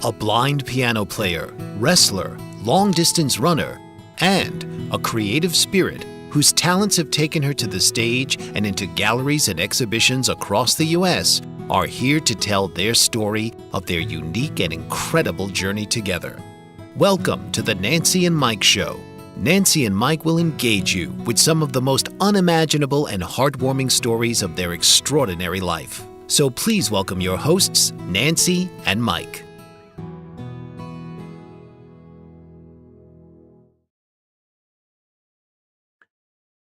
a blind piano player, wrestler, long-distance runner, and a creative spirit whose talents have taken her to the stage and into galleries and exhibitions across the U.S., are here to tell their story of their unique and incredible journey together. Welcome to the Nancy and Mike Show. Nancy and Mike will engage you with some of the most unimaginable and heartwarming stories of their extraordinary life. So please welcome your hosts, Nancy and Mike.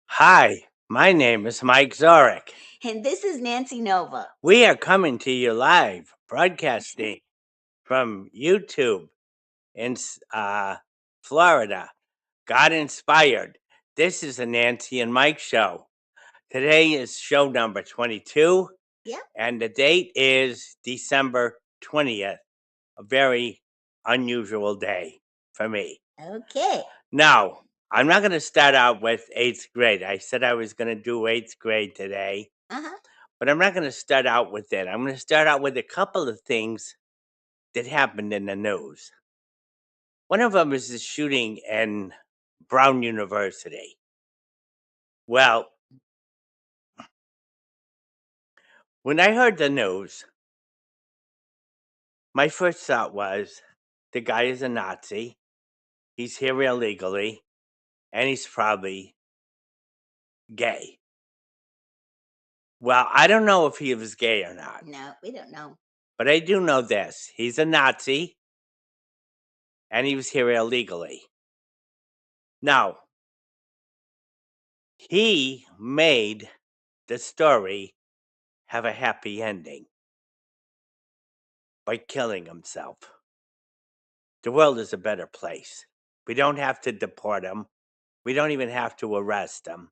Hi, my name is Mike Zorick. And this is Nancy Nova. We are coming to you live, broadcasting from YouTube in Florida. God inspired. This is the Nancy and Mike Show. Today is show number 22. Yep. And the date is December 20th, a very unusual day for me. Okay. Now, I'm not going to start out with 8th grade. I said I was going to do 8th grade today. But I'm not going to start out with it. I'm going to start out with a couple of things that happened in the news. One of them is the shooting in Brown University. Well, when I heard the news, my first thought was the guy is a Nazi. He's here illegally, and he's probably gay. Well, I don't know if he was gay or not. No, we don't know. But I do know this. He's a Nazi, and he was here illegally. Now, he made the story have a happy ending by killing himself. The world is a better place. We don't have to deport him. We don't even have to arrest him.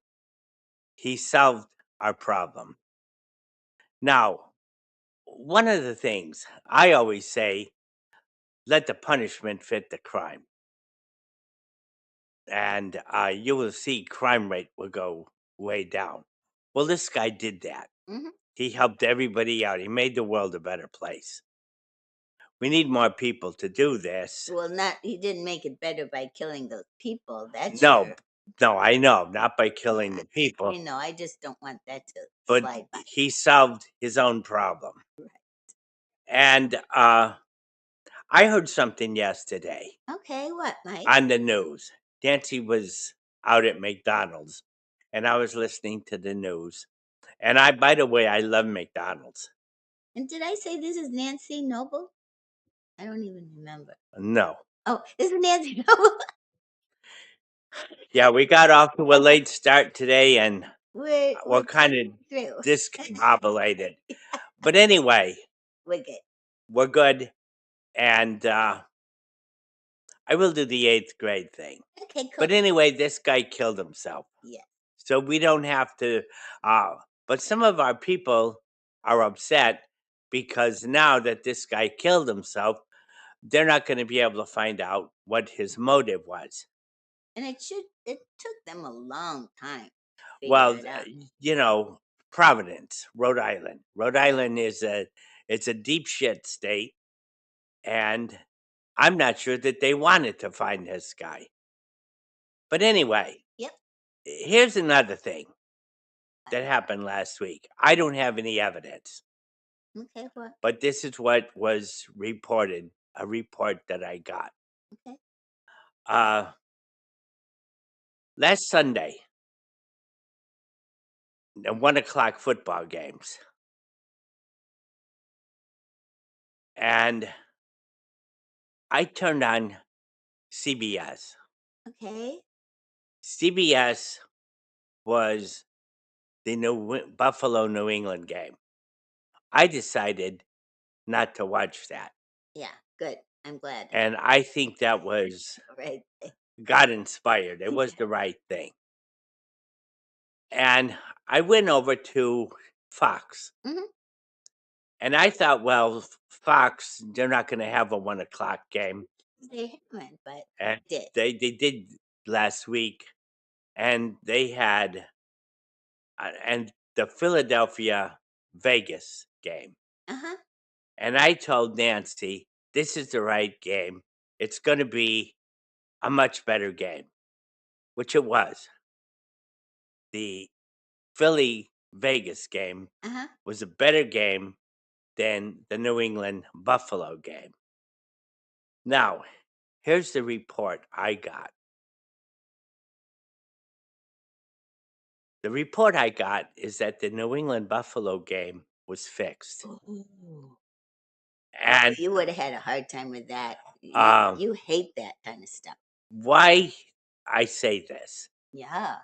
He solved our problem. Now, one of the things I always say, let the punishment fit the crime. And you will see crime rate will go way down. Well, this guy did that. He helped everybody out. He made the world a better place. We need more people to do this. Well, he didn't make it better by killing those people. That's No, sure. no, I know, not by killing the people. I know. I just don't want that to But slide by. he solved his own problem. Right. And I heard something yesterday. Okay, what, Mike? On the news. Nancy was out at McDonald's, and I was listening to the news. And by the way, I love McDonald's. And did I say this is Nancy Noble? I don't even remember. No. Oh, this is Nancy Noble. Yeah, we got off to a late start today, and we're kind of through. discombobulated. But anyway, We're good. we're good. And I will do the 8th grade thing. Okay, cool. But anyway, this guy killed himself. Yeah. So we don't have to. But some of our people are upset because now that this guy killed himself, they're not going to be able to find out what his motive was. And it took them a long time. Well, Providence, Rhode Island. Rhode Island is it's a deep shit state, and I'm not sure that they wanted to find this guy. But anyway, Yep. Here's another thing that happened last week. I don't have any evidence. Okay, what? But this is what was reported, a report that I got. Okay. Last Sunday, the 1:00 football games. And I turned on CBS. Okay. CBS was the Buffalo New England game. I decided not to watch that. Yeah, good. I'm glad. And I think that was right. God inspired. It was the right thing. And I went over to Fox. And I thought, well, Fox, they're not going to have a 1:00 game. They haven't, but And did. they did last week. And they had and the Philadelphia Vegas game. And I told Nancy this is the right game. It's going to be a much better game, which it was. The Philly Vegas game was a better game than the New England Buffalo game. Now, here's the report I got. The report I got is that the New England Buffalo game was fixed. Ooh. And You would have had a hard time with that. Um, You hate that kind of stuff. why I say this, Yeah.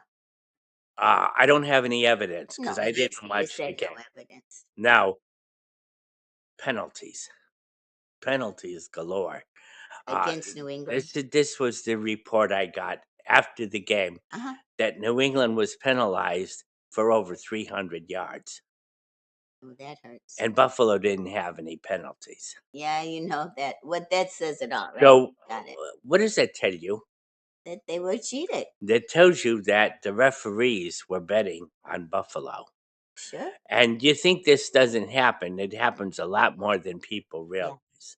I don't have any evidence because No, I you didn't watch the said no game. evidence. Now, penalties, penalties galore. Against New England. This was the report I got after the game that New England was penalized for over 300 yards. Oh, that hurts. And Buffalo didn't have any penalties. Yeah, you know that. What that says it all, right? So, Got it. what does that tell you? That they were cheated. That tells you that the referees were betting on Buffalo. Sure. And you think this doesn't happen. It happens a lot more than people realize. Yeah.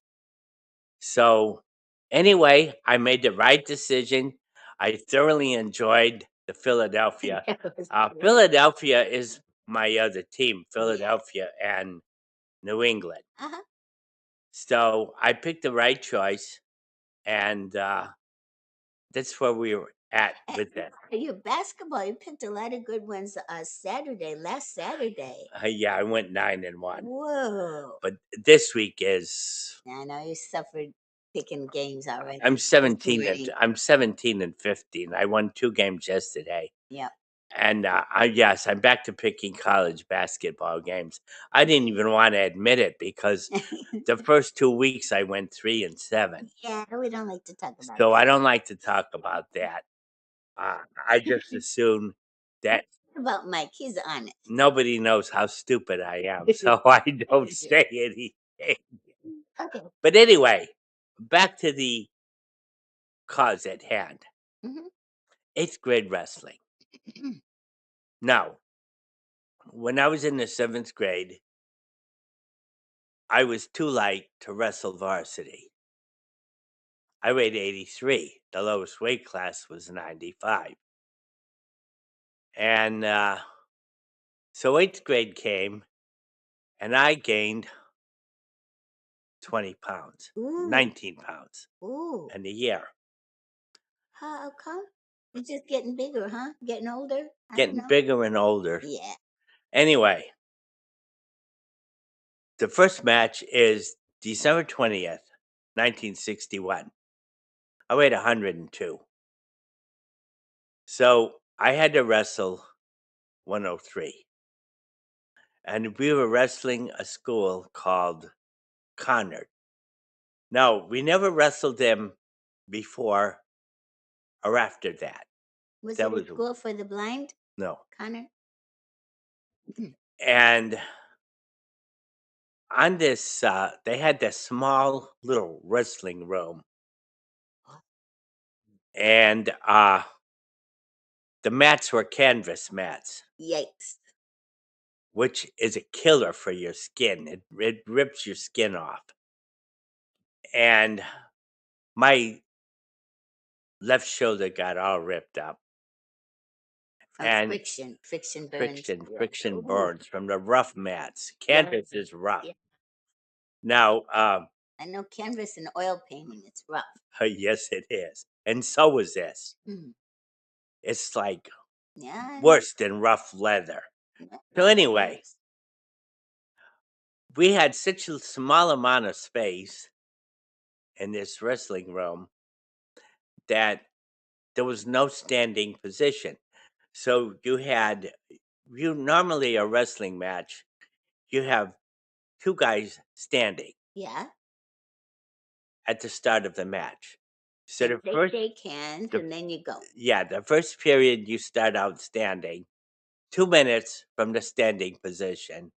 So, anyway, I made the right decision. I thoroughly enjoyed the Philadelphia. Philadelphia is my other team, Philadelphia and New England. So I picked the right choice, and that's where we were at with that. Your basketball, you picked a lot of good ones. Last Saturday. Yeah, I went 9-1. Whoa! But this week is. I know you suffered picking games already. I'm 17 and 15. I won 2 games yesterday. Yeah. And yes, I'm back to picking college basketball games. I didn't even want to admit it because the first 2 weeks I went 3-7. Yeah, we don't like to talk about that. So I don't like to talk about that. I just assume that about Mike, he's honest. Nobody knows how stupid I am, so I don't say anything. Okay. But anyway, back to the cause at hand. 8th grade wrestling. Now, when I was in the 7th grade, I was too light to wrestle varsity. I weighed 83. The lowest weight class was 95. And so 8th grade came, and I gained 20 pounds, 19 pounds in a year. How come? You're just getting bigger, huh? Getting older? Getting bigger and older. Yeah. Anyway, the first match is December 20th, 1961. I weighed 102. So I had to wrestle 103. And we were wrestling a school called Connard. No, we never wrestled them before or after that. Was That it a was school for the blind, no. Connor? And on this, they had this small little wrestling room. And the mats were canvas mats. Yikes. Which is a killer for your skin. It rips your skin off. And my left shoulder got all ripped up. From friction burns. Friction burns from the rough mats. Canvas is rough. Yeah. Now, I know canvas and oil painting, it's rough. Yes, it is. And so is this. It's like worse than rough leather. So anyway, we had such a small amount of space in this wrestling room that there was no standing position. So you normally a wrestling match, you have 2 guys standing. Yeah. At the start of the match. So the first shake hands and then you go. Yeah, the first period you start out standing, 2 minutes from the standing position.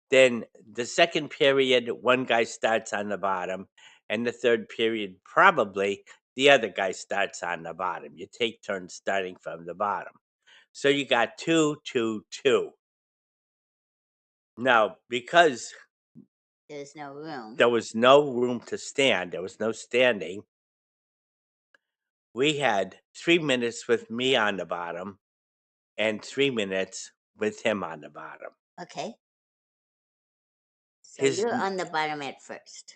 Then the second period, one guy starts on the bottom, and the third period, probably the other guy starts on the bottom. You take turns starting from the bottom. So you got 2, 2, 2. Now, because There's no room. There was no room to stand. There was no standing. We had 3 minutes with me on the bottom and 3 minutes with him on the bottom. Okay. So His you're on the bottom at first.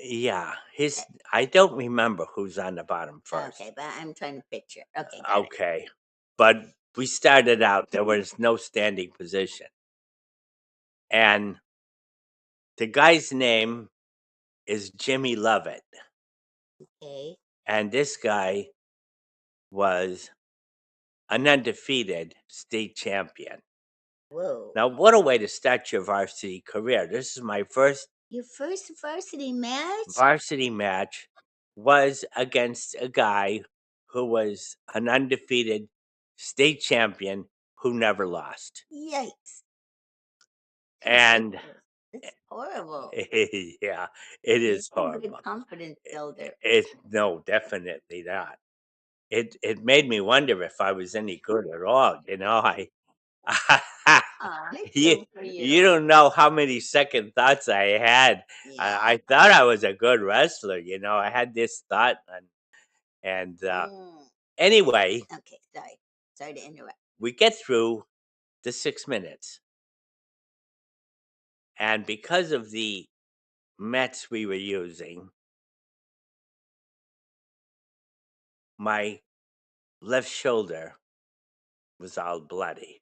Yeah, his Okay. I don't remember who's on the bottom first. Okay, but I'm trying to picture. Okay, got it. Okay. But we started out, there was no standing position. And the guy's name is Jimmy Lovett. Okay. And this guy was an undefeated state champion. Whoa. Now, what a way to start your varsity career. This is my first Your first varsity match? varsity match was against a guy who was an undefeated state champion who never lost. Yikes. And It's horrible. yeah, it is It's a good horrible. confidence builder. No, definitely not. It made me wonder if I was any good at all. I you feel for you you. don't know how many second thoughts I had. Yeah. I thought I was a good wrestler. I had this thought, and anyway, Okay, sorry. Sorry to interrupt. we get through the 6 minutes, and because of the mats we were using, my left shoulder was all bloody.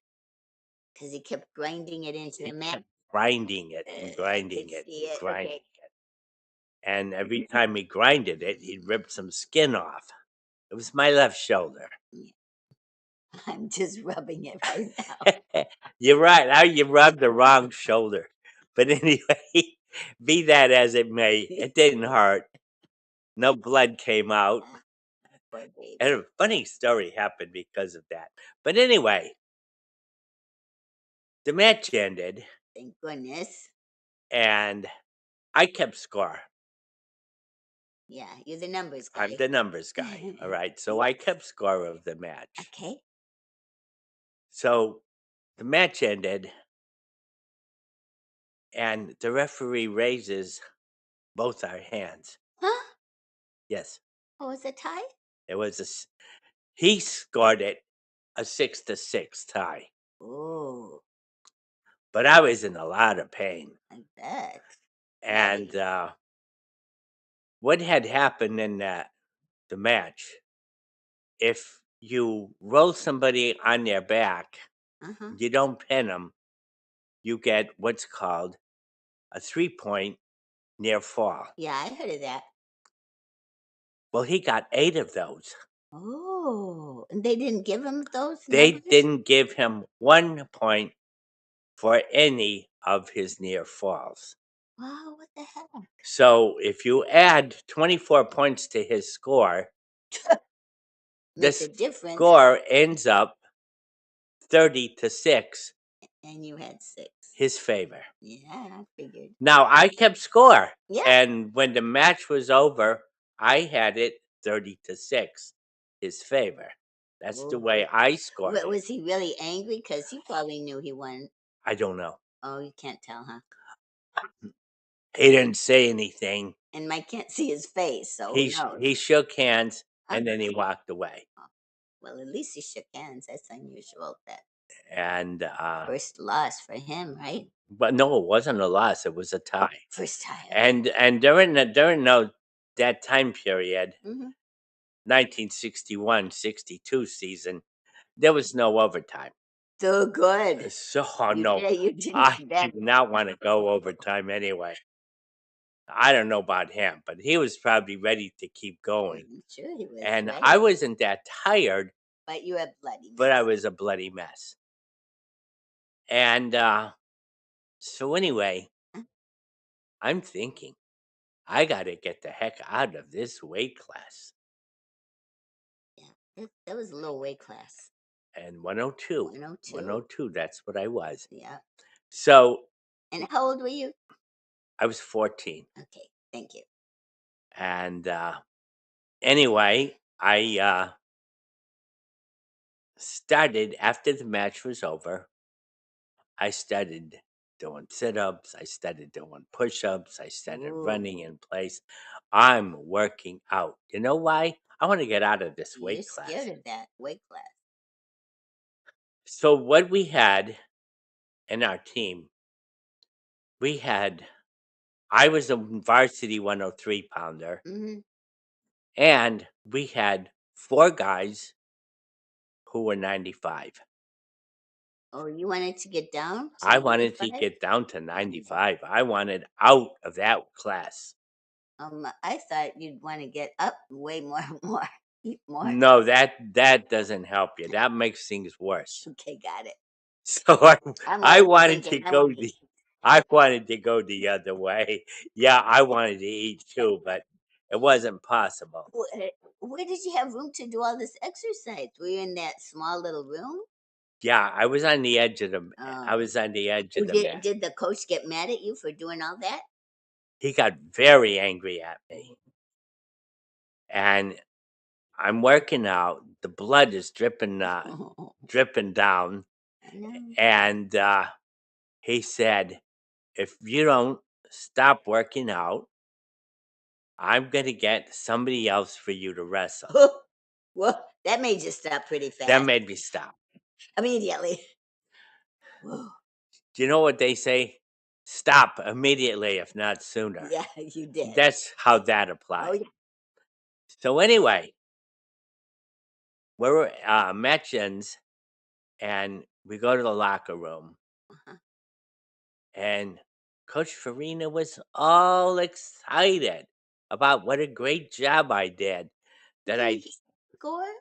Because he kept grinding it into the mat. Grinding it and I grinding could it see and it. grinding Okay. it. And every time he grinded it, he'd rip some skin off. It was my left shoulder. I'm just rubbing it right now. You're right. Now you rubbed the wrong shoulder. But anyway, be that as it may, it didn't hurt. No blood came out. Poor baby. And a funny story happened because of that. But anyway, the match ended Thank goodness. and I kept score. Yeah, you're the numbers guy. I'm the numbers guy. All right. So I kept score of the match. Okay. So the match ended and the referee raises both our hands. Huh? Yes. Oh, was it tie? It was he scored it a 6-6 tie. Oh, But I was in a lot of pain. I bet. And what had happened in the match, if you roll somebody on their back, Uh-huh. you don't pin them, you get what's called a 3-point near fall. Yeah, I heard of that. Well, he got 8 of those. Oh, and they didn't give him those They numbers? didn't give him 1 point for any of his near falls. Wow, what the heck? So if you add 24 points to his score, the Makes a difference. score ends up 30-6, And you had 6. his favor. Yeah, I figured. Now I kept score. Yeah. And when the match was over, I had it 30-6, his favor. That's the way I scored it. Was he really angry? Because he probably knew he won. I don't know. Oh, you can't tell, huh? He didn't say anything. And Mike can't see his face, so He who knows? he shook hands and then he walked away. Well, at least he shook hands. That's unusual. That And first loss for him, right? but no, it wasn't a loss. It was a tie. First time. And during that time period, Mm-hmm. 1961-62 season, there was no overtime. So good. So You no, say you didn't I come back. did not want to go overtime anyway. I don't know about him, but he was probably ready to keep going. I'm sure he was. And ready. I wasn't that tired, But you had bloody. but I was a bloody mess. And so anyway, I'm thinking, I got to get the heck out of this weight class. Yeah, that was a low weight class. And 102. 102. 102, that's what I was. Yeah. So And how old were you? I was 14. Okay, thank you. And anyway, I started after the match was over. I started doing sit-ups. I started doing push-ups. I started running in place. I'm working out. You know why? I want to get out of this You're weight class. scared of that weight class. So what we had in our team, I was a varsity 103 pounder, and we had 4 guys who were 95. Oh, you wanted to get down to I wanted to 95? get down to 95. I wanted out of that class. I thought you'd want to get up way more, more, eat more. No, that doesn't help you. That makes things worse. Okay, got it. So I'm I already wanted to thinking I go want to the I wanted to go the other way. Yeah, I wanted to eat too, but it wasn't possible. Where did you have room to do all this exercise? Were you in that small little room? Yeah, I was on the edge of the I Oh, was on the edge oh, of the did mat. did the coach get mad at you for doing all that? He got very angry at me. And I'm working out. The blood is dripping down. I know. And he said, if you don't stop working out, I'm going to get somebody else for you to wrestle. Well, that made you stop pretty That fast. made me stop. Immediately. Whoa. Do you know what they say? Stop immediately, if not sooner. Yeah, you did. That's how that Oh, applies. yeah. So anyway, we're match ends, and we go to the locker room, Uh-huh. and Coach Farina was all excited about what a great job I did. That Did I he score?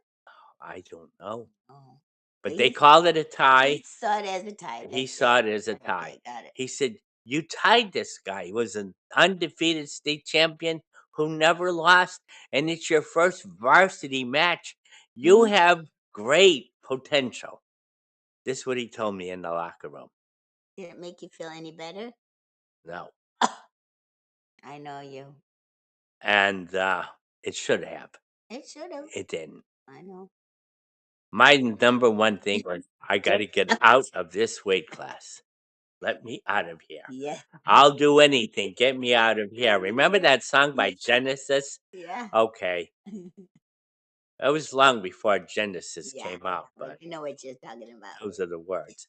I don't know, Oh, but they he called it a tie. he saw it as a tie. He That's saw it. it as a tie. Okay, got it. He said, "You tied this guy. He was an undefeated state champion who never lost, and it's your first varsity match. You Mhm. have great potential." This is what he told me in the locker room. Did it make you feel any better? No, I know you. and it should have. It should have. It didn't. I know. My number one thing was I got to get out of this weight class. Let me out of here. Yeah. I'll do anything. Get me out of here. Remember that song by Genesis? Yeah. Okay. That was long before Genesis Yeah. came out, Well, but you know what you're talking about. those are the words.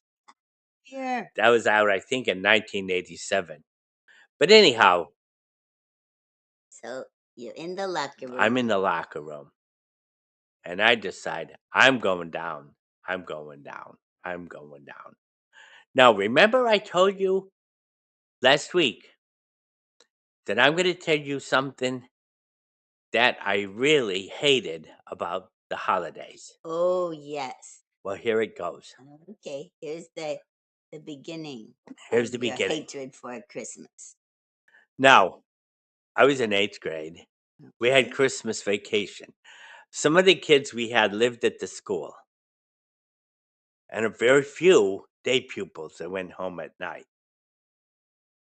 Yeah. That was out, I think, in 1987. But anyhow, So you're in the locker I'm room. in the locker room and I decide I'm going down. I'm going down. I'm going down. Now, remember I told you last week that I'm going to tell you something that I really hated about the holidays. Oh yes. Well, here it goes. Okay. Here's the beginning Here's of the your beginning. hatred for Christmas. Now, I was in 8th grade. We had Okay. Christmas vacation. Some of the kids we had lived at the school, and a very few day pupils that went home at night.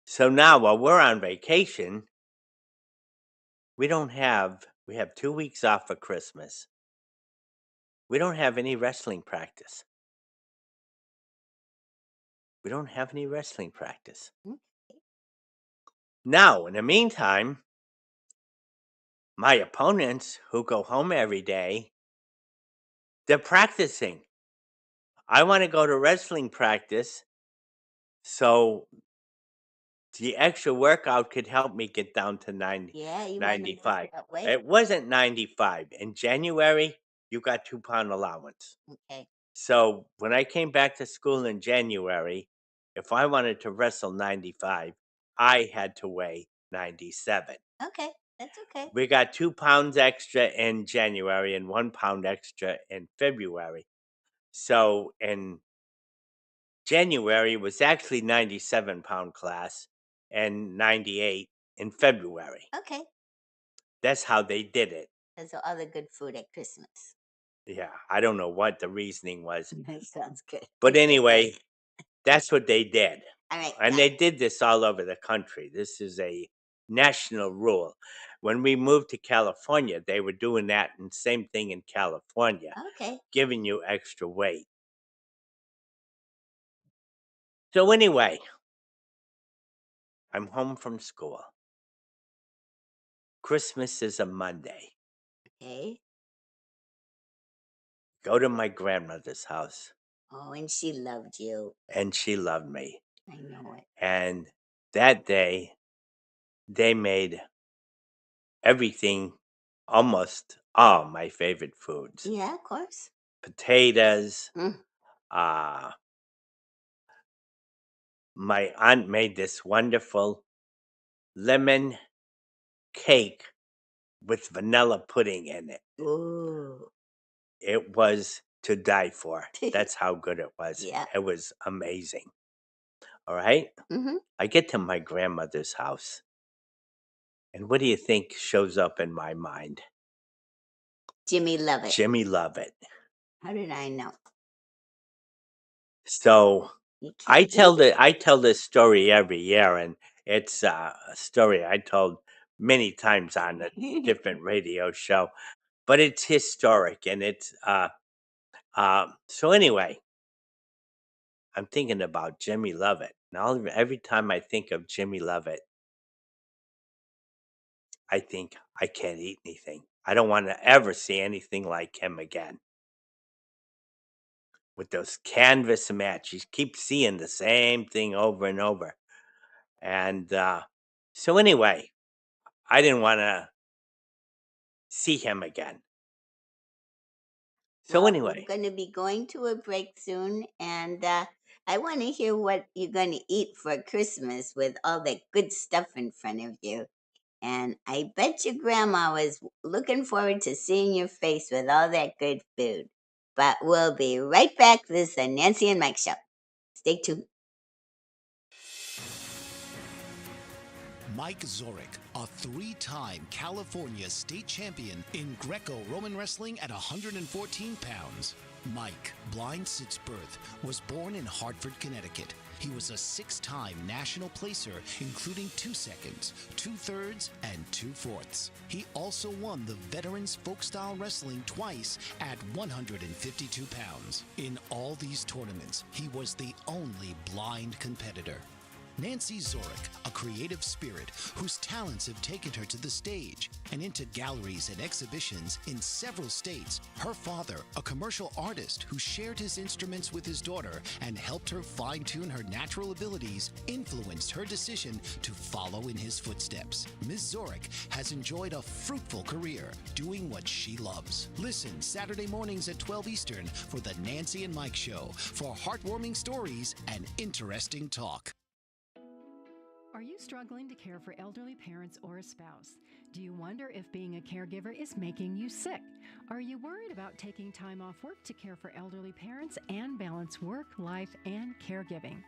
So now, while we're on vacation, we have 2 weeks off for Christmas. We don't have any wrestling practice. We don't have any wrestling practice. Mm. Now, in the meantime, my opponents who go home every day, they're practicing. I want to go to wrestling practice so the extra workout could help me get down to Yeah, you want to lose 95. that weight. It wasn't 95. In January, you got 2-pound allowance. Okay. So when I came back to school in January, if I wanted to wrestle 95, I had to weigh 97. Okay. That's okay. We got 2 pounds extra in January and 1 pound extra in February. So in January was actually 97-pound class and 98 in February. Okay. That's how they did it. That's all the good food at Christmas. Yeah, I don't know what the reasoning was. That sounds good. But It anyway, does. that's what they did. All right. And they did this all over the country. This is a national rule. When we moved to California, they were doing that and same thing in California, Okay. giving you extra weight. So anyway, I'm home from school. Christmas is a Monday. Okay. Go to my grandmother's house. Oh, and she loved you. And she loved me. I know it. And that day, they made everything, almost all my favorite foods. Yeah, of course. Potatoes. Mm. My aunt made this wonderful lemon cake with vanilla pudding in it. Ooh. It was to die for. That's how good it was. Yeah. It was amazing. All right? Mm-hmm. I get to my grandmother's house. And what do you think shows up in my mind? Jimmy Lovett. Jimmy Lovett. How did I know? So You I can't eat tell this story every year, and it's a story I told many times on a it. different radio show, but it's historic, and it's so anyway, I'm thinking about Jimmy Lovett. Now every time I think of Jimmy Lovett, I think I can't eat anything. I don't want to ever see anything like him again. With those canvas mats, you keep seeing the same thing over and over. And so anyway, I didn't want to see him again. So Well, we're anyway, going to be going to a break soon, and I want to hear what you're going to eat for Christmas with all that good stuff in front of you. And I bet your grandma was looking forward to seeing your face with all that good food. But we'll be right back. This is the Nancy and Mike Show. Stay tuned. Mike Zorick, a three-time California state champion in Greco-Roman wrestling at 114 pounds. Mike, blind since birth, was born in Hartford, Connecticut. He was a six-time national placer, including 2 seconds, 2/3, and 2/4. He also won the Veterans Folk-Style Wrestling twice at 152 pounds. In all these tournaments, he was the only blind competitor. Nancy Zorick, a creative spirit whose talents have taken her to the stage and into galleries and exhibitions in several states. Her father, a commercial artist who shared his instruments with his daughter and helped her fine-tune her natural abilities, influenced her decision to follow in his footsteps. Ms. Zorick has enjoyed a fruitful career doing what she loves. Listen Saturday mornings at 12 Eastern for the Nancy and Mike Show for heartwarming stories and interesting talk. Are you struggling to care for elderly parents or a spouse? Do you wonder if being a caregiver is making you sick? Are you worried about taking time off work to care for elderly parents and balance work, life, and caregiving?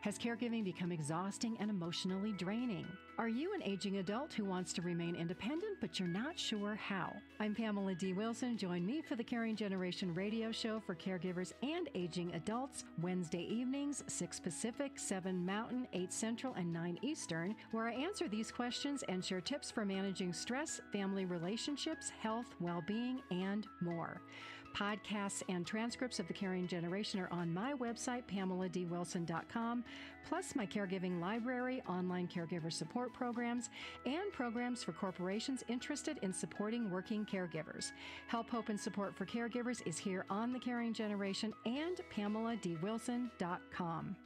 Has caregiving become exhausting and emotionally draining? Are you an aging adult who wants to remain independent, but you're not sure how? I'm Pamela D. Wilson. Join me for the Caring Generation radio show for caregivers and aging adults, Wednesday evenings, 6 Pacific, 7 Mountain, 8 Central, and 9 Eastern, where I answer these questions and share tips for managing stress, family relationships, health, well-being, and more. Podcasts and transcripts of The Caring Generation are on my website, PamelaDWilson.com, plus my caregiving library, online caregiver support programs, and programs for corporations interested in supporting working caregivers. Help, hope, and support for caregivers is here on The Caring Generation and PamelaDWilson.com.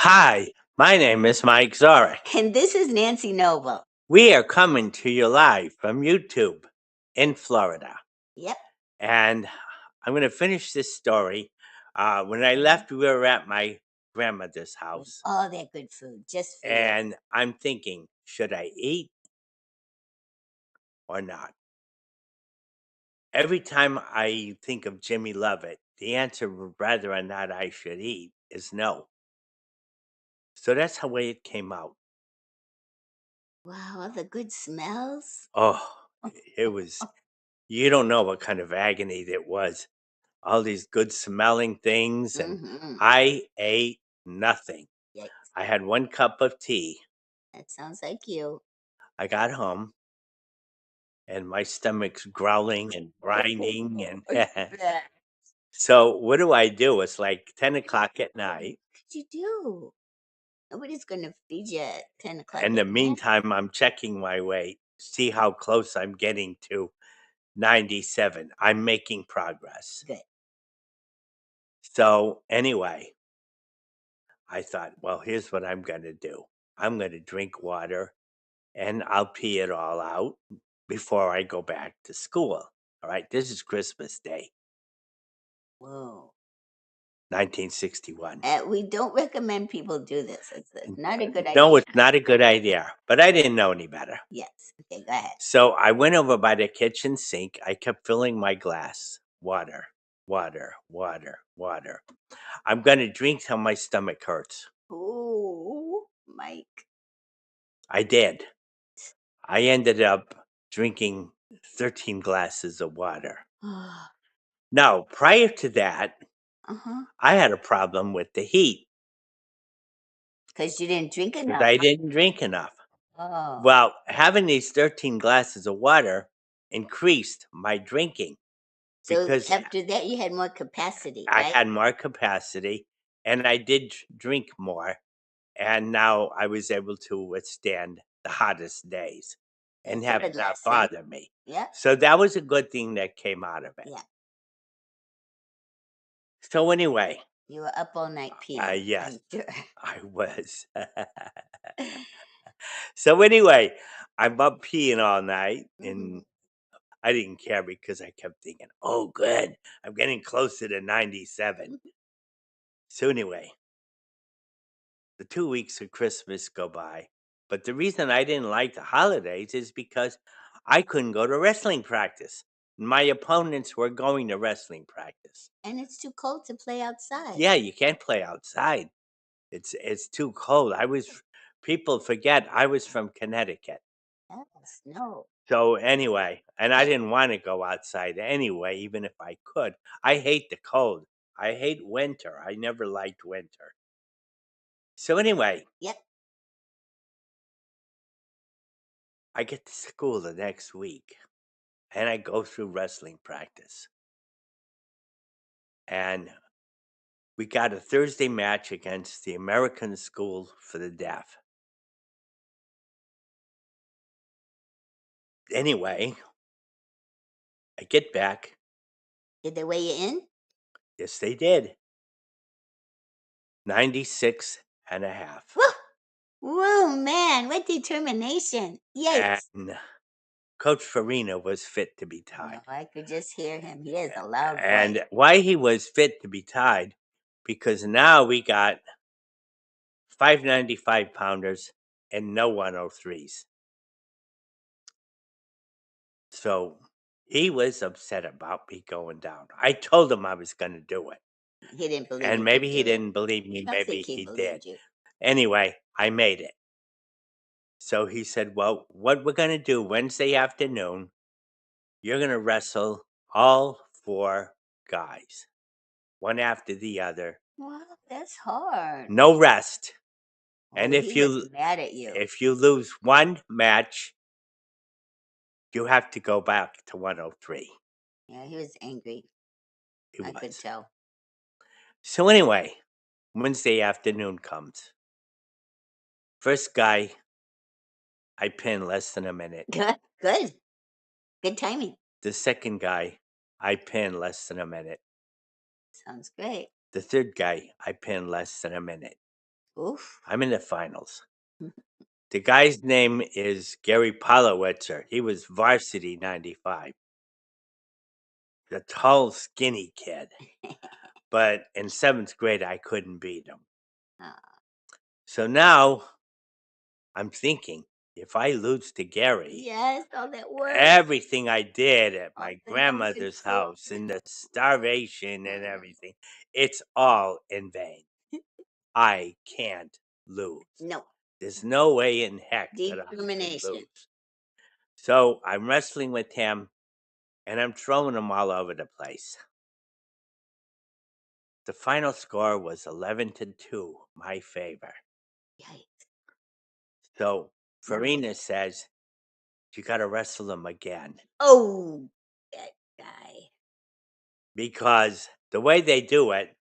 hi, my name is Mike Zorick. And this is Nancy Noble. We are coming to you live from YouTube in Florida. Yep. And I'm going to finish this story. When I left, we were at my grandmother's house. All that good food just for you. And I'm thinking, should I eat or not? Every time I think of Jimmy Lovett, the answer of whether or not I should eat is no. So that's the way it came out. Wow, all the good smells. Oh, it was, you don't know what kind of agony that was. All these good smelling things, and Mm-hmm. I ate nothing. Yikes. I had 1 cup of tea. That sounds like you. I got home, and my stomach's growling and grinding, and so what do? It's like 10 o'clock at night. What did you do? nobody's gonna feed you at 10 o'clock. In the at night. meantime, I'm checking my weight, see how close I'm getting to 97. I'm making progress. Good. So anyway, I thought, well, here's what I'm going to do. I'm going to drink water and I'll pee it all out before I go back to school. All right. This is Christmas Day, Whoa. 1961. We don't recommend people do this. It's not a good idea. No, it's not a good idea, but I didn't know any better. Yes. Okay, go ahead. So I went over by the kitchen sink. I kept filling my glass. Water, water, water, water. I'm going to drink till my stomach hurts. Ooh, Mike. I did. I ended up drinking 13 glasses of water. Now, prior to that, I had a problem with the heat Because you didn't drink because enough. I didn't drink enough. Oh. Well, having these 13 glasses of water increased my drinking So because after that, you had more capacity, I right? had more capacity and I did drink more. And now I was able to withstand the hottest days and That's a have good it not lesson. bother me. Yeah. So that was a good thing that came out of it. Yeah. So anyway, You were up all night peeing. yes, I'm sure. I was. So anyway, I'm up peeing all night and I didn't care because I kept thinking, oh, good, I'm getting closer to 97. So anyway, the 2 weeks of Christmas go by. But the reason I didn't like the holidays is because I couldn't go to wrestling practice. My opponents were going to wrestling practice. And it's too cold to play outside. Yeah, you can't play outside. It's too cold. People forget I was from Connecticut. Yes, no. So anyway, and I didn't want to go outside anyway, even if I could. I hate the cold. I hate winter. I never liked winter. So anyway, Yep. I get to school the next week and I go through wrestling practice. And we got a Thursday match against the American School for the Deaf. Anyway, I get back. Did they weigh you in? Yes, they did. 96 and a half. Woo! Whoa, man, what determination. Yikes. And Coach Farina was fit to be tied. No, I could just hear him. He is a loud voice. And why he was fit to be tied, because now we got 595 pounders and no 103s. So he was upset about me going down. I told him I was going to do it. He didn't believe And you maybe could he do it. didn't believe me. I Maybe think he he believed did. you. Anyway, I made it. So he said, well, what we're going to do Wednesday afternoon, you're going to wrestle all 4 guys, one after the other. Wow, that's hard. No rest. Oh, And he was mad at you. if you lose one match, you have to go back to 103. Yeah, he was angry. I could tell. So anyway, Wednesday afternoon comes. First guy, I pin less than a minute. Good. Good. Good timing. The second guy, I pin less than a minute. Sounds great. The third guy, I pin less than a minute. Oof. I'm in the finals. The guy's name is Gary Polowitzer. He was varsity 95. The tall, skinny kid. But in 7th grade, I couldn't beat him. So now I'm thinking, if I lose to Gary, yes, all that work, everything I did at my the grandmother's house and the starvation and everything, it's all in vain. I can't lose. No. There's no way in heck that I can lose. So I'm wrestling with him and I'm throwing him all over the place. The final score was 11-2, my favor. Yikes. So Farina says, you got to wrestle him again. Oh, that guy. Because the way they do it,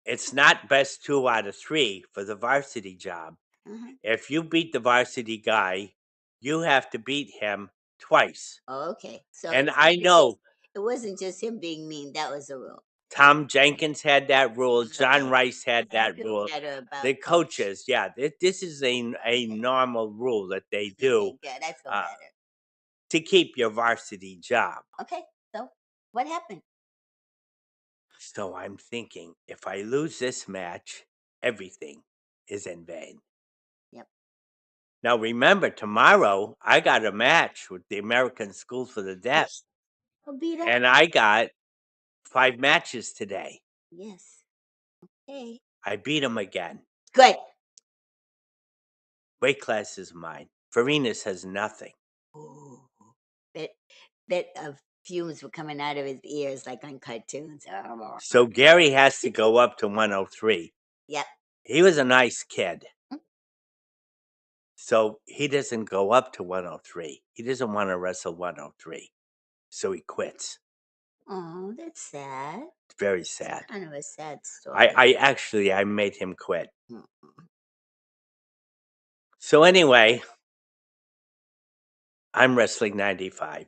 it's not best 2 out of 3 for the varsity job. If you beat the varsity guy, you have to beat him twice. Oh, okay. So And it's I not know it wasn't just him being mean. That was a rule. Tom Jenkins had that rule. John Okay. Rice had I that feel rule. better about The Coach. coaches, yeah, this is a normal rule that they do Okay, good. I feel better. to keep your varsity job. Okay. So what happened? So I'm thinking, if I lose this match, everything is in vain. Yep. Now remember, tomorrow I got a match with the American School for the Deaf, I'll beat up. and I got 5 matches today. Yes. Okay. I beat him again. Good. Weight class is mine. Farina's has nothing. Ooh. That fumes were coming out of his ears like on cartoons. So Gary has to go up to 103. Yep. He was a nice kid. So he doesn't go up to 103. He doesn't want to wrestle 103. So he quits. Oh, that's sad. It's very sad. It's kind of a sad story. I made him quit. Mm. So anyway, I'm wrestling 95.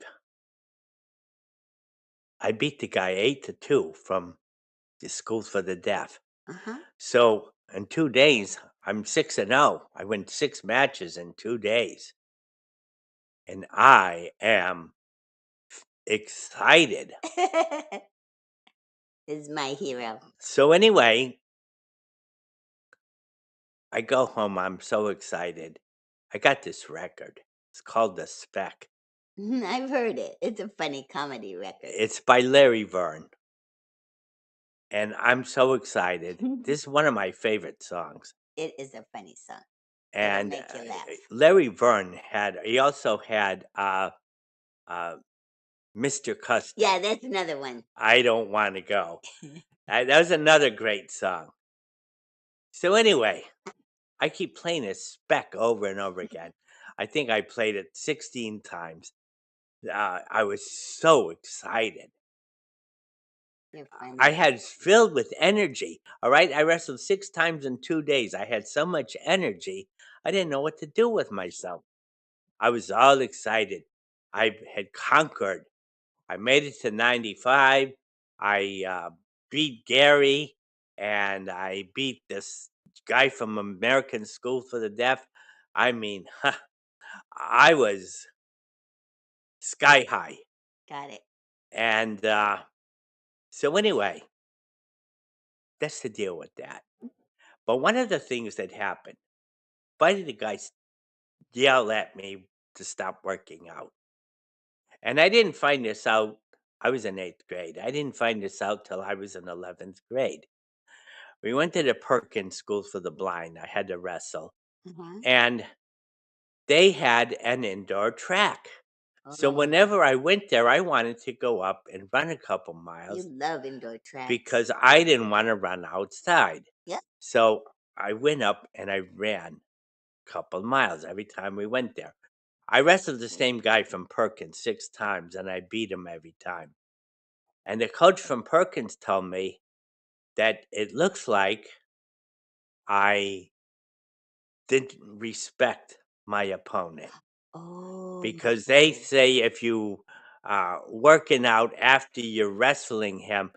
I beat the guy 8-2 from the School for the Deaf. So in 2 days, I'm 6-0. I win 6 matches in 2 days. And I am excited. Is my hero. So anyway, I go home. I'm so excited. I got this record. It's called The Spec. I've heard it. It's a funny comedy record. It's by Larry Verne. And I'm so excited. This is one of my favorite songs. It is a funny song. And It'll make you laugh. Larry Verne he also had Mr. Custom. Yeah, that's another one. I Don't Want to Go. That was another great song. So anyway, I keep playing this spec over and over again. I think I played it 16 times. I was so excited. You're funny. I had filled with energy. All right. I wrestled 6 times in 2 days. I had so much energy. I didn't know what to do with myself. I was all excited. I had conquered. I made it to 95. I beat Gary, and I beat this guy from American School for the Deaf. I mean, I was sky high. Got it. And so anyway, that's the deal with that. But one of the things that happened, finally the guys yelled at me to stop working out. And I didn't find this out. I was in 8th grade. I didn't find this out till I was in 11th grade. We went to the Perkins School for the Blind. I had to wrestle. And they had an indoor track. So whenever I went there, I wanted to go up and run a couple miles. You love indoor tracks. Because I didn't want to run outside. Yeah. So I went up and I ran a couple miles every time we went there. I wrestled the same guy from Perkins 6 times, and I beat him every time. And the coach from Perkins told me that it looks like I didn't respect my opponent. Oh. Because they say if you working out after you're wrestling him,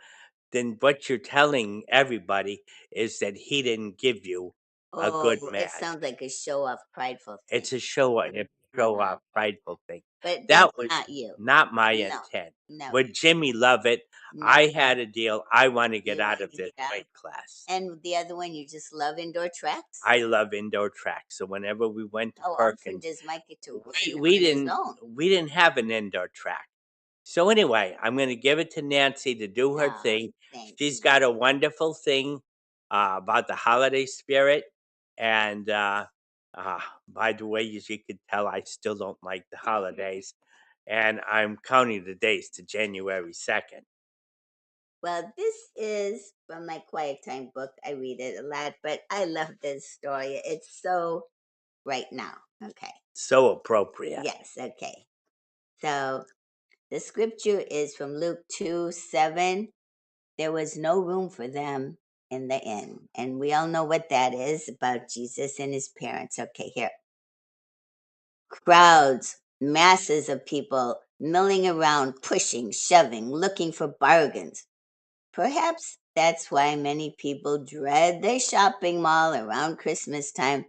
then what you're telling everybody is that he didn't give you a good match. It sounds like a show off prideful thing. It's a show off prideful thing. But That that's was not you. not my No, intent. no. With Jimmy Lovett, No. I had a deal. I want to get You out wanted of to this get out. weight class. And the other one, you just love indoor tracks? I love indoor tracks. So whenever we went to Often Perkins, does Mike get to we on his didn't own? we didn't have an indoor track. So anyway, I'm going to give it to Nancy to do her thing. Thanks. She's got a wonderful thing about the holiday spirit. And by the way, as you could tell, I still don't like the holidays. And I'm counting the days to January 2nd. Well, this is from my Quiet Time book. I read it a lot, but I love this story. It's so right now. Okay. So appropriate. Yes, okay. So the scripture is from Luke 2:7. There was no room for them in the inn. And we all know what that is about Jesus and his parents. Okay, here. Crowds, masses of people milling around, pushing, shoving, looking for bargains. Perhaps that's why many people dread their shopping mall around Christmas time,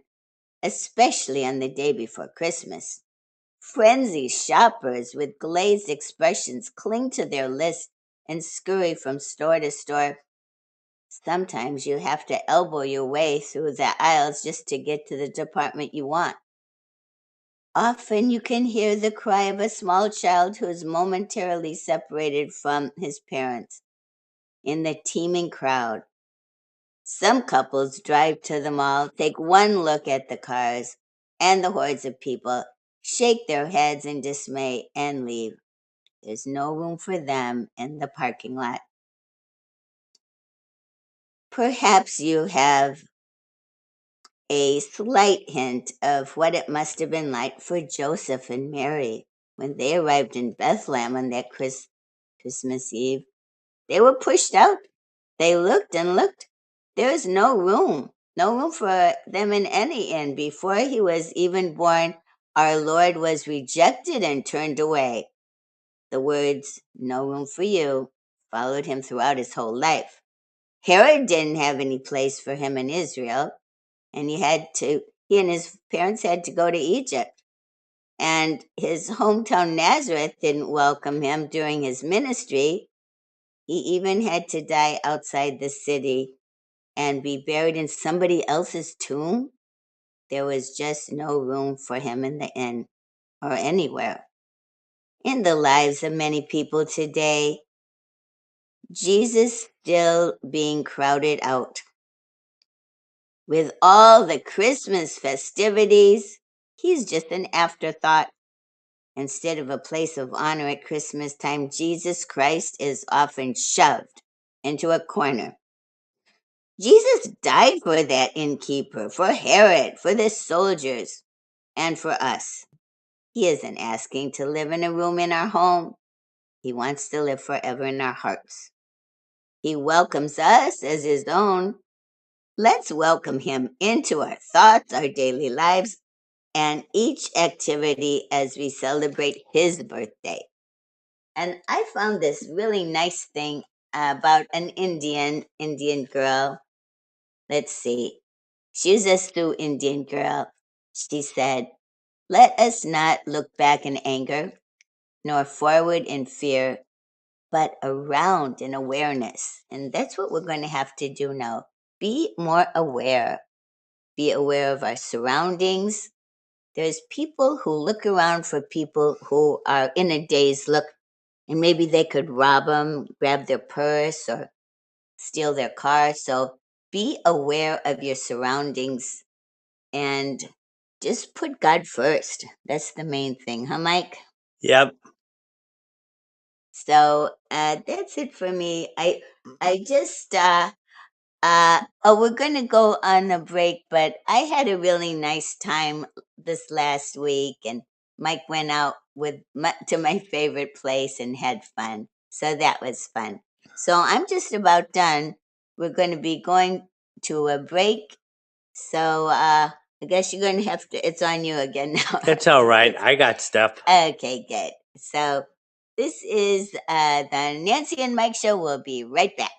especially on the day before Christmas. Frenzied shoppers with glazed expressions cling to their list and scurry from store to store. Sometimes you have to elbow your way through the aisles just to get to the department you want. Often you can hear the cry of a small child who is momentarily separated from his parents in the teeming crowd. Some couples drive to the mall, take one look at the cars and the hordes of people, shake their heads in dismay, and leave. There's no room for them in the parking lot. Perhaps you have a slight hint of what it must have been like for Joseph and Mary when they arrived in Bethlehem on that Christmas Eve. They were pushed out. They looked and looked. There was no room for them in any inn. Before he was even born, our Lord was rejected and turned away. The words, "no room for you," followed him throughout his whole life. Herod didn't have any place for him in Israel, and he and his parents had to go to Egypt. And his hometown Nazareth didn't welcome him during his ministry. He even had to die outside the city and be buried in somebody else's tomb. There was just no room for him in the inn or anywhere. In the lives of many people today, Jesus still being crowded out. With all the Christmas festivities, he's just an afterthought. Instead of a place of honor at Christmas time, Jesus Christ is often shoved into a corner. Jesus died for that innkeeper, for Herod, for the soldiers, and for us. He isn't asking to live in a room in our home. He wants to live forever in our hearts. He welcomes us as his own. Let's welcome him into our thoughts, our daily lives, and each activity as we celebrate his birthday. And I found this really nice thing about an Indian girl. Let's see. She was a Sioux Indian girl. She said, "Let us not look back in anger, nor forward in fear, but around in awareness." And that's what we're going to have to do now. Be more aware. Be aware of our surroundings. There's people who look around for people who are in a dazed look, and maybe they could rob them, grab their purse, or steal their car. So be aware of your surroundings and just put God first. That's the main thing, huh, Mike? Yep. So that's it for me. I just we're gonna go on a break, but I had a really nice time this last week, and Mike went out to my favorite place and had fun. So that was fun. So I'm just about done. We're going to be going to a break. So I guess you're going to have to. It's on you again now. That's all right. I got stuff. Okay, good. So this is the Nancy and Mike show. We'll be right back.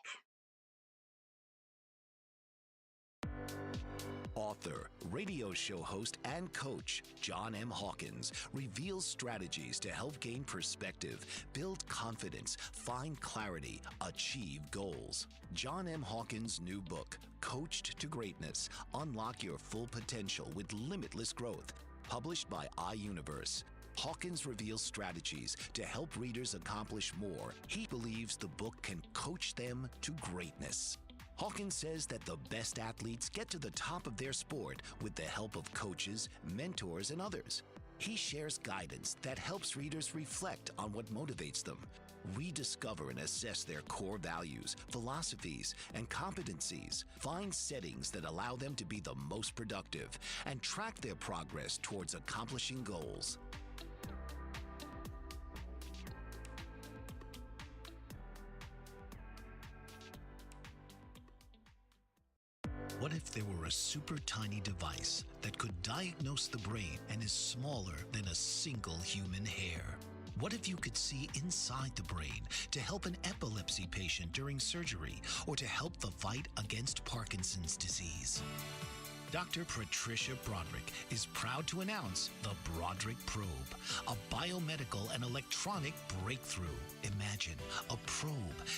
Author, radio show host, and coach John M. Hawkins reveals strategies to help gain perspective, build confidence, find clarity, achieve goals. John M. Hawkins' new book, Coached to Greatness, Unlock Your Full Potential with Limitless Growth, published by iUniverse. Hawkins reveals strategies to help readers accomplish more. He believes the book can coach them to greatness. Hawkins says that the best athletes get to the top of their sport with the help of coaches, mentors, and others. He shares guidance that helps readers reflect on what motivates them, rediscover and assess their core values, philosophies, and competencies, find settings that allow them to be the most productive, and track their progress towards accomplishing goals. What if there were a super tiny device that could diagnose the brain and is smaller than a single human hair? What if you could see inside the brain to help an epilepsy patient during surgery or to help the fight against Parkinson's disease? Dr. Patricia Broderick is proud to announce the Broderick Probe, a biomedical and electronic breakthrough. Imagine a probe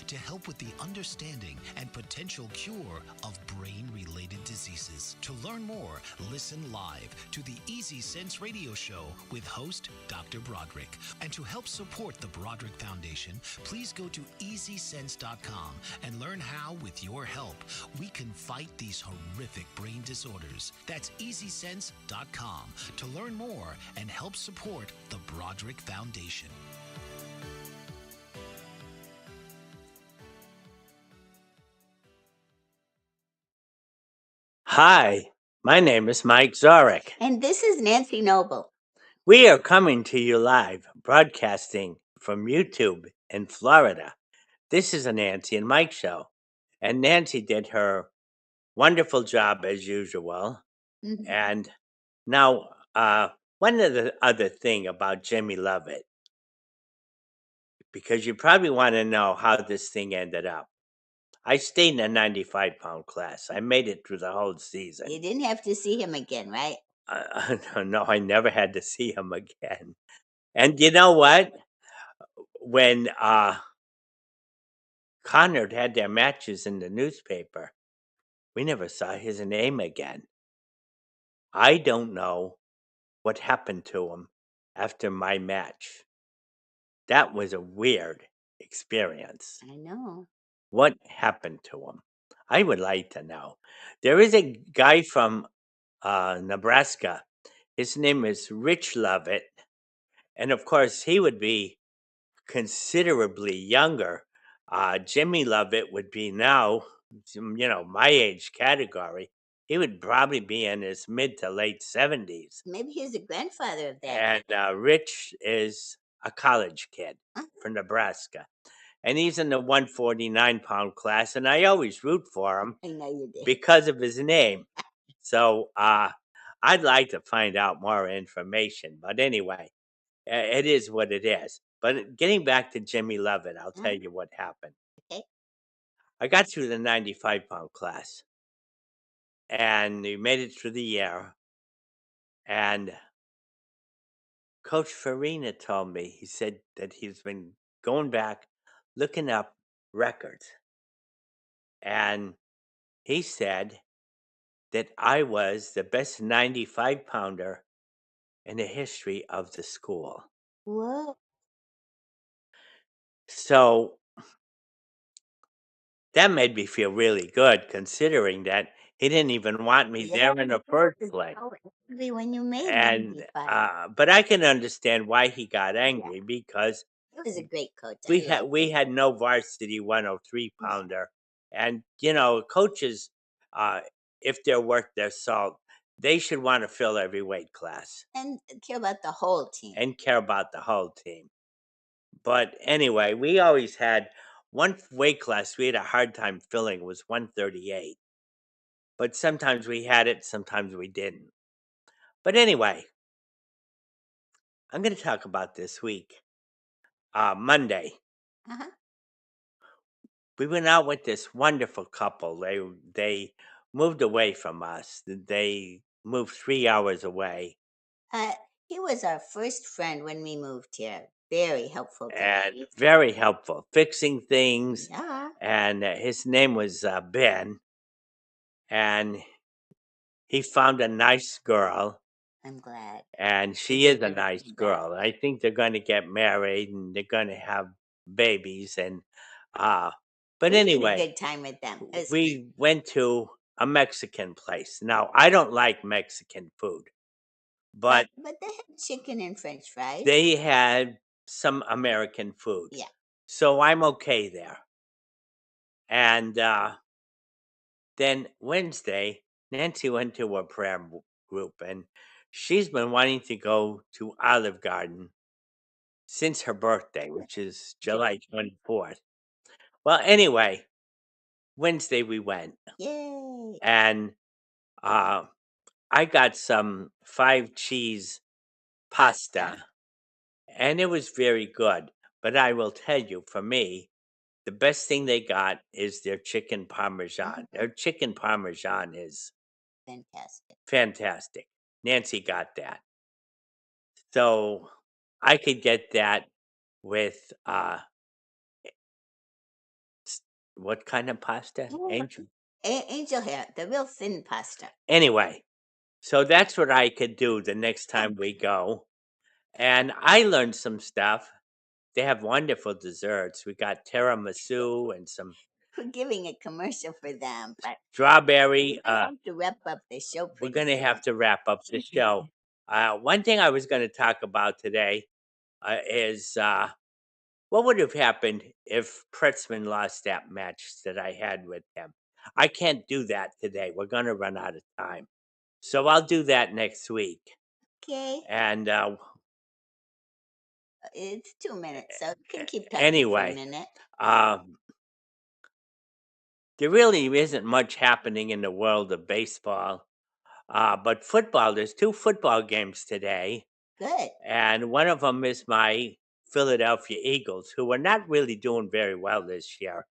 to help with the understanding and potential cure of brain-related diseases. To learn more, listen live to the Easy Sense radio show with host Dr. Broderick. And to help support the Broderick Foundation, please go to easysense.com and learn how, with your help, we can fight these horrific brain disorders. That's easysense.com to learn more and help support the Broderick Foundation. Hi, my name is Mike Zorick. And this is Nancy Noble. We are coming to you live, broadcasting from YouTube in Florida. This is a Nancy and Mike show. And Nancy did her wonderful job as usual. Mhm. And now, one other thing about Jimmy Lovett, because you probably want to know how this thing ended up. I stayed in a 95-pound class. I made it through the whole season. You didn't have to see him again, right? No, I never had to see him again. And you know what? When Conard had their matches in the newspaper, we never saw his name again. I don't know what happened to him after my match. That was a weird experience. I know. What happened to him? I would like to know. There is a guy from Nebraska. His name is Rich Lovett. And of course, he would be considerably younger. Jimmy Lovett would be now, my age category. He would probably be in his mid to late 70s. Maybe he's the grandfather of that. And Rich is a college kid from Nebraska. And he's in the 149-pound class, and I always root for him I know you did. because of his name. So I'd like to find out more information. But anyway, it is what it is. But getting back to Jimmy Lovett, I'll tell you what happened. Okay. I got through the 95-pound class, and we made it through the year. And Coach Farina told me, he said that he's been going back, looking up records. And he said that I was the best 95-pounder in the history of the school. Whoa. So that made me feel really good, considering that he didn't even want me there in the first place. When you made And 95. but I can understand why he got angry, because He was a great coach. we had no varsity 103 pounder, and coaches, if they're worth their salt, they should want to fill every weight class And care about the whole team. and care about the whole team. But anyway, we always had one weight class we had a hard time filling was 138. But sometimes we had it, sometimes we didn't. But anyway, I'm going to talk about this week. Monday, Uh-huh. we went out with this wonderful couple. They moved away from us. They moved 3 hours away, He was our first friend when we moved here. Very helpful to us. and very helpful, fixing things. Yeah. And his name was Ben, and he found a nice girl, I'm glad. and she is a nice girl. I think they're going to get married, and they're going to have babies. And but We had a anyway, good time with them. It was we went to a Mexican place. Now, I don't like Mexican food, but but they had chicken and French fries. they had some American food. Yeah. So I'm okay there. And then Wednesday, Nancy went to a prayer group, and she's been wanting to go to Olive Garden since her birthday, which is July 24th. Well, anyway, Wednesday we went, Yay! and I got some 5 cheese pasta, and it was very good. But I will tell you, for me, the best thing they got is their chicken parmesan. Their chicken parmesan is Fantastic. fantastic. Nancy got that. So I could get that with what kind of pasta? Angel. Angel hair, the real thin pasta. Anyway, so that's what I could do the next time we go. And I learned some stuff. They have wonderful desserts. We got tiramisu and some We're giving a commercial for them, but strawberry. we have to wrap up the show We're pretty going to soon. have to wrap up the show. One thing I was going to talk about today is what would have happened if Pretzman lost that match that I had with him. I can't do that today. We're going to run out of time. So I'll do that next week. Okay, And it's 2 minutes, so you can keep talking for a anyway, minute. there really isn't much happening in the world of baseball. But football, there's 2 football games today. Good. And one of them is my Philadelphia Eagles, who are not really doing very well this year.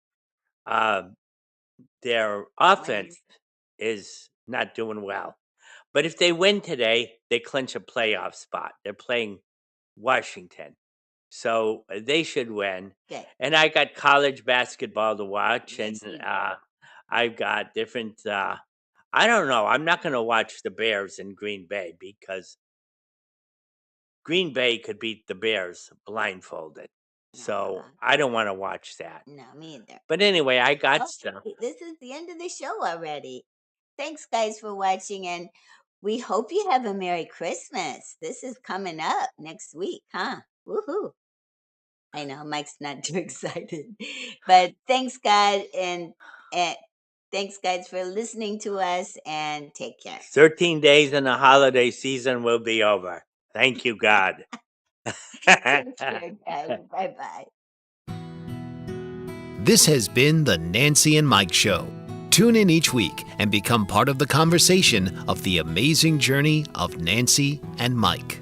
Their offense is not doing well. But if they win today, they clinch a playoff spot. They're playing Washington. So they should win. Good. And I got college basketball to watch. Yes, And you do. I've got different. I don't know. I'm not going to watch the Bears in Green Bay because Green Bay could beat the Bears blindfolded. So I don't want to watch that. No, me either. But anyway, I got stuff. This is the end of the show already. Thanks, guys, for watching, and we hope you have a Merry Christmas. This is coming up next week, huh? Woohoo! I know Mike's not too excited, but thanks, God, and thanks, guys, for listening to us, and take care. 13 days and the holiday season will be over. Thank you, God. Take care, guys. Bye bye. This has been the Nancy and Mike Show. Tune in each week and become part of the conversation of the amazing journey of Nancy and Mike.